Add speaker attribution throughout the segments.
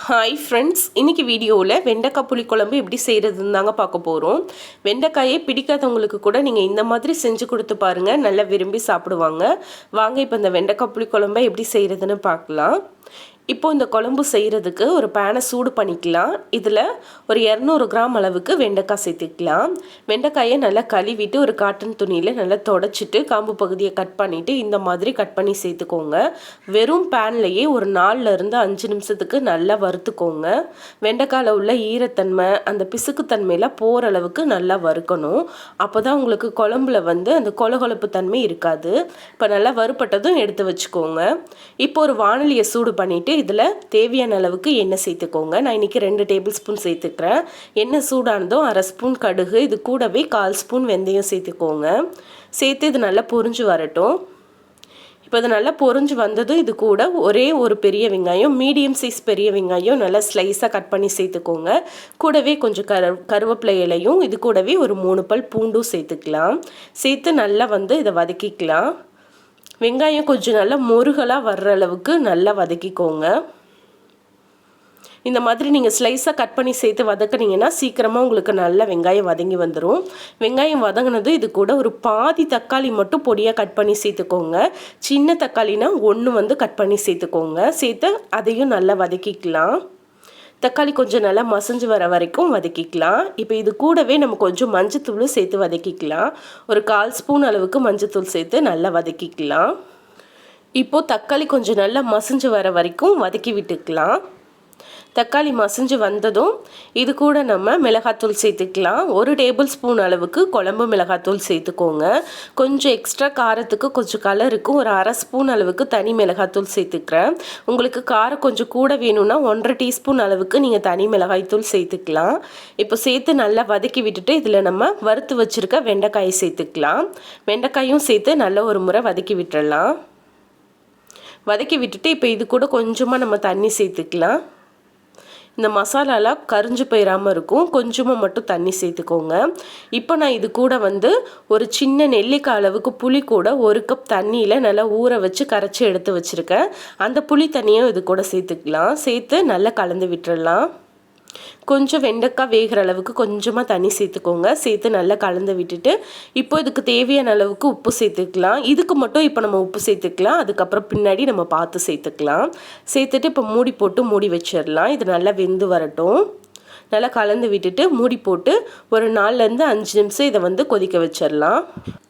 Speaker 1: Hi friends, இன்றைக்கி வீடியோவில் வெண்டைக்காய் புளிக்குழம்பு எப்படி செய்கிறதுன்னு தாங்க பார்க்க போகிறோம். வெண்டைக்காயை பிடிக்காதவங்களுக்கு கூட நீங்கள் இந்த மாதிரி செஞ்சு கொடுத்து பாருங்கள், நல்லா விரும்பி சாப்பிடுவாங்க. வாங்க இப்போ இந்த வெண்டைக்காய் புளிக்குழம்பை எப்படி செய்கிறதுன்னு பார்க்கலாம். இப்போது இந்த குழம்பு செய்கிறதுக்கு ஒரு பேனை சூடு பண்ணிக்கலாம். இதில் ஒரு 200 கிராம் அளவுக்கு வெண்டைக்காய் சேர்த்துக்கலாம். வெண்டைக்காயை நல்லா கழுவிட்டு ஒரு காட்டன் துணியில் நல்லா தொடச்சிட்டு காம்பு பகுதியை கட் பண்ணிவிட்டு இந்த மாதிரி கட் பண்ணி சேர்த்துக்கோங்க. வெறும் பேன்லேயே ஒரு 4லேருந்து 5 நிமிஷத்துக்கு நல்லா வறுத்துக்கோங்க. வெண்டைக்காயில் உள்ள ஈரத்தன்மை அந்த பிசுக்குத்தன்மையில் போகிற அளவுக்கு நல்லா வறுக்கணும். அப்போ தான் உங்களுக்கு குழம்புல அந்த கொலகொலப்பு தன்மை இருக்காது. இப்போ நல்லா வறுப்பட்டதும் எடுத்து வச்சுக்கோங்க. இப்போ ஒரு வாணலியை சூடு பண்ணிவிட்டு இதில் தேவையான அளவுக்கு எண்ணெய் சேர்த்துக்கோங்க. நான் இன்றைக்கி 2 டேபிள் ஸ்பூன் சேர்த்துக்கிறேன். எண்ணெய் சூடானதும் 1/2 ஸ்பூன் கடுகு, இது கூடவே 1/4 ஸ்பூன் வெந்தயம் சேர்த்துக்கோங்க. சேர்த்து இது நல்லா பொரிஞ்சு வரட்டும். இப்போ இது நல்லா பொரிஞ்சு வந்ததும் இது கூட ஒரே ஒரு பெரிய வெங்காயம், மீடியம் சைஸ் பெரிய வெங்காயம் நல்லா ஸ்லைஸாக கட் பண்ணி சேர்த்துக்கோங்க. கூடவே கொஞ்சம் கருவேப்பிலை இலையும், இது கூடவே ஒரு 3 பல் பூண்டும் சேர்த்துக்கலாம். சேர்த்து நல்லா இதை வதக்கிக்கலாம். வெங்காயம் கொஞ்சம் நல்லா முருகலாக வர்ற அளவுக்கு நல்லா வதக்கிக்கோங்க. இந்த மாதிரி நீங்கள் ஸ்லைஸாக கட் பண்ணி சேர்த்து வதக்குனீங்கன்னா சீக்கிரமாக உங்களுக்கு நல்லா வெங்காயம் வதங்கி வந்துடும். வெங்காயம் வதங்கினது இது கூட ஒரு பாதி தக்காளி மட்டும் பொடியாக கட் பண்ணி சேர்த்துக்கோங்க. சின்ன தக்காளினா 1 கட் பண்ணி சேர்த்துக்கோங்க. சேர்த்து அதையும் நல்லா வதக்கிக்கலாம். தக்காளி கொஞ்சம் நல்லா மசிஞ்சு வர வரைக்கும் வதக்கிக்கலாம். இப்போ இது கூடவே நம்ம கொஞ்சம் மஞ்சத்தூள் சேர்த்து வதக்கிக்கலாம். ஒரு 1/4 ஸ்பூன் அளவுக்கு மஞ்சத்தூள் சேர்த்து நல்லா வதக்கிக்கலாம். இப்போது தக்காளி கொஞ்சம் நல்லா மசிஞ்சு வர வரைக்கும் வதக்கி விட்டுக்கலாம். தக்காளி மசிஞ்சு வந்ததும் இது கூட நம்ம மிளகாத்தூள் சேர்த்துக்கலாம். 1 டேபிள் ஸ்பூன் அளவுக்கு குழம்பு மிளகாத்தூள் சேர்த்துக்கோங்க. கொஞ்சம் எக்ஸ்ட்ரா காரத்துக்கு கொஞ்சம் கலருக்கும் ஒரு 1/2 ஸ்பூன் அளவுக்கு தனி மிளகாத்தூள் சேர்த்துக்கிறேன். உங்களுக்கு காரம் கொஞ்சம் கூட வேணும்னா 1/2 டீஸ்பூன் அளவுக்கு நீங்கள் தனி மிளகாய்த்தூள் சேர்த்துக்கலாம். இப்போ சேர்த்து நல்லா வதக்கி விட்டுட்டு இதில் நம்ம வறுத்து வச்சுருக்க வெண்டைக்காயை சேர்த்துக்கலாம். வெண்டைக்காயும் சேர்த்து நல்லா ஒரு முறை வதக்கி விட்டுடலாம். வதக்கி விட்டுட்டு இப்போ இது கூட கொஞ்சமாக நம்ம தண்ணி சேர்த்துக்கலாம். இந்த மசாலாலாம் கரிஞ்சு போயிடாமல் இருக்கும். கொஞ்சமாக மட்டும் தண்ணி சேர்த்துக்கோங்க. இப்போ நான் இது கூட ஒரு சின்ன நெல்லிக்காய் அளவுக்கு புளி கூட 1 கப் தண்ணியில் நல்லா ஊற வச்சு கரைச்சி எடுத்து வச்சுருக்கேன். அந்த புளி தண்ணியும் இது கூட சேர்த்துக்கலாம். சேர்த்து நல்லா கலந்து விட்டுடலாம். கொஞ்சம் வெண்டைக்காய் வேகிற அளவுக்கு கொஞ்சமாக தண்ணி சேர்த்துக்கோங்க. சேர்த்து நல்லா கலந்து விட்டுட்டு இப்போ இதுக்கு தேவையான அளவுக்கு உப்பு சேர்த்துக்கலாம். இதுக்கு மட்டும் இப்போ நம்ம உப்பு சேர்த்துக்கலாம். அதுக்கப்புறம் பின்னாடி நம்ம பார்த்து சேர்த்துக்கலாம். சேர்த்துட்டு இப்போ மூடி போட்டு மூடி வச்சிடலாம். இது நல்லா வெந்து வரட்டும். நல்லா கலந்து விட்டுட்டு மூடி போட்டு ஒரு 4லேருந்து 5 நிமிஷம் இதை கொதிக்க வச்சிடலாம்.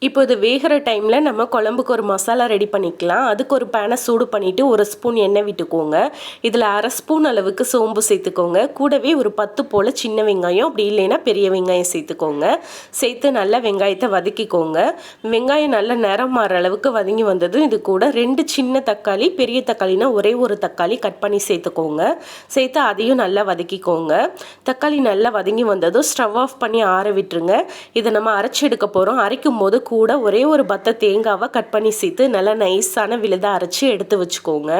Speaker 1: இப்போ இது வேகிற டைமில் நம்ம குழம்புக்கு ஒரு மசாலா ரெடி பண்ணிக்கலாம். அதுக்கு ஒரு பேனை சூடு பண்ணிவிட்டு 1 ஸ்பூன் எண்ணெய் விட்டுக்கோங்க. இதில் 1/2 ஸ்பூன் அளவுக்கு சோம்பு சேர்த்துக்கோங்க. கூடவே ஒரு 10 போல் சின்ன வெங்காயம், அப்படி இல்லைன்னா பெரிய வெங்காயம் சேர்த்துக்கோங்க. சேர்த்து நல்லா வெங்காயத்தை வதக்கிக்கோங்க. வெங்காயம் நல்லா நிறம் மாற அளவுக்கு வதங்கி வந்ததும் இது கூட 2 சின்ன தக்காளி, பெரிய தக்காளினா ஒரே ஒரு தக்காளி கட் பண்ணி சேர்த்துக்கோங்க. சேர்த்து அதையும் நல்லா வதக்கிக்கோங்க. தக்காளி நல்லா வதங்கி வந்ததும் ஸ்டவ் ஆஃப் பண்ணி ஆற விட்டுருங்க. இதை நம்ம அரைச்சி எடுக்க போகிறோம். அரைக்கும் போது கூட ஒரே ஒரு பத்த தேங்காவை கட் பண்ணி சேர்த்து நல்லா நைஸான விழுதாக அரைச்சி எடுத்து வச்சுக்கோங்க.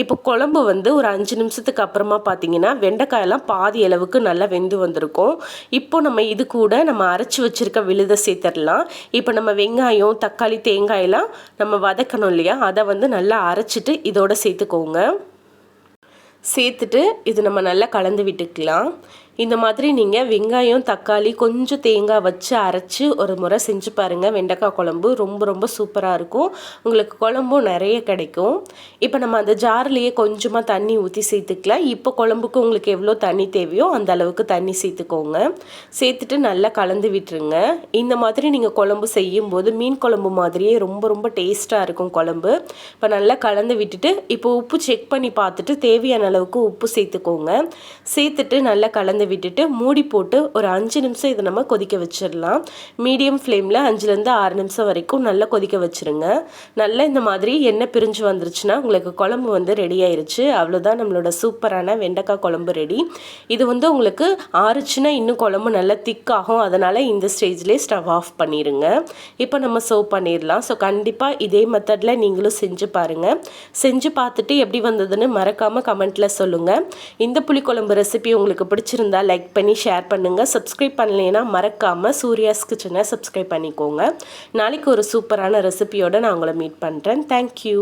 Speaker 1: இப்போ குழம்பு ஒரு 5 நிமிஷத்துக்கு அப்புறமா பார்த்தீங்கன்னா வெண்டைக்காயெல்லாம் பாதி அளவுக்கு நல்லா வெந்து வந்திருக்கும். இப்போ நம்ம இது கூட நம்ம அரைச்சி வச்சுருக்க விழுதை சேர்த்துடலாம். இப்போ நம்ம வெங்காயம், தக்காளி, தேங்காயெல்லாம் நம்ம வதக்கணும் இல்லையா, அதை நல்லா அரைச்சிட்டு இதோட சேர்த்துக்கோங்க. சேர்த்துட்டு இது நம்ம நல்லா கலந்து விட்டுக்கலாம். இந்த மாதிரி நீங்கள் வெங்காயம், தக்காளி, கொஞ்சம் தேங்காய் வச்சு அரைச்சி ஒரு முறை செஞ்சு பாருங்கள். வெண்டைக்காய் குழம்பு ரொம்ப ரொம்ப சூப்பராக இருக்கும். உங்களுக்கு குழம்பும் நிறைய கிடைக்கும். இப்போ நம்ம அந்த ஜார்லேயே கொஞ்சமாக தண்ணி ஊற்றி சேர்த்துக்கலாம். இப்போ குழம்புக்கு உங்களுக்கு எவ்வளோ தண்ணி தேவையோ அந்த அளவுக்கு தண்ணி சேர்த்துக்கோங்க. சேர்த்துட்டு நல்லா கலந்து விட்டுருங்க. இந்த மாதிரி நீங்கள் குழம்பு செய்யும்போது மீன் குழம்பு மாதிரியே ரொம்ப ரொம்ப டேஸ்ட்டாக இருக்கும் குழம்பு. இப்போ நல்லா கலந்து விட்டுட்டு இப்போ உப்பு செக் பண்ணி பார்த்துட்டு தேவையான அளவுக்கு உப்பு சேர்த்துக்கோங்க. சேர்த்துட்டு நல்லா கலந்து விட்டுட்டு மூடி போட்டு ஒரு 5 நிமிஷம் இதை நம்ம கொதிக்க வச்சிடலாம். மீடியம் ஃப்ளேமில் 5லேருந்து 6 நிமிஷம் வரைக்கும் நல்லா கொதிக்க வச்சுருங்க. நல்லா இந்த மாதிரி எண்ணெய் பிரிஞ்சு வந்துருச்சுன்னா உங்களுக்கு குழம்பு ரெடி ஆயிருச்சு. அவ்வளோதான், நம்மளோட சூப்பரான வெண்டைக்காய் குழம்பு ரெடி. இது உங்களுக்கு ஆறுச்சுன்னா இன்னும் குழம்பு நல்லா திக்காகும். அதனால் இந்த ஸ்டேஜ்லேயே ஸ்டவ் ஆஃப் பண்ணிடுங்க. இப்போ நம்ம சர்வ் பண்ணிடலாம். ஸோ கண்டிப்பாக இதே மெத்தடில் நீங்களும் செஞ்சு பாருங்கள். செஞ்சு பார்த்துட்டு எப்படி வந்ததுன்னு மறக்காமல் கமெண்ட்டில் சொல்லுங்கள். இந்த புளிக்குழம்பு ரெசிபி உங்களுக்கு பிடிச்சிருந்தா லைக் பண்ணி ஷேர் பண்ணுங்கள். சப்ஸ்கிரைப் பண்ணலைன்னா மறக்காமல் சூர்யாஸ் கிச்சனை சப்ஸ்கிரைப் பண்ணிக்கோங்க. நாளைக்கு ஒரு சூப்பரான ரெசிபியோடு நான் உங்களை மீட் பண்ணுறேன். தேங்க்யூ.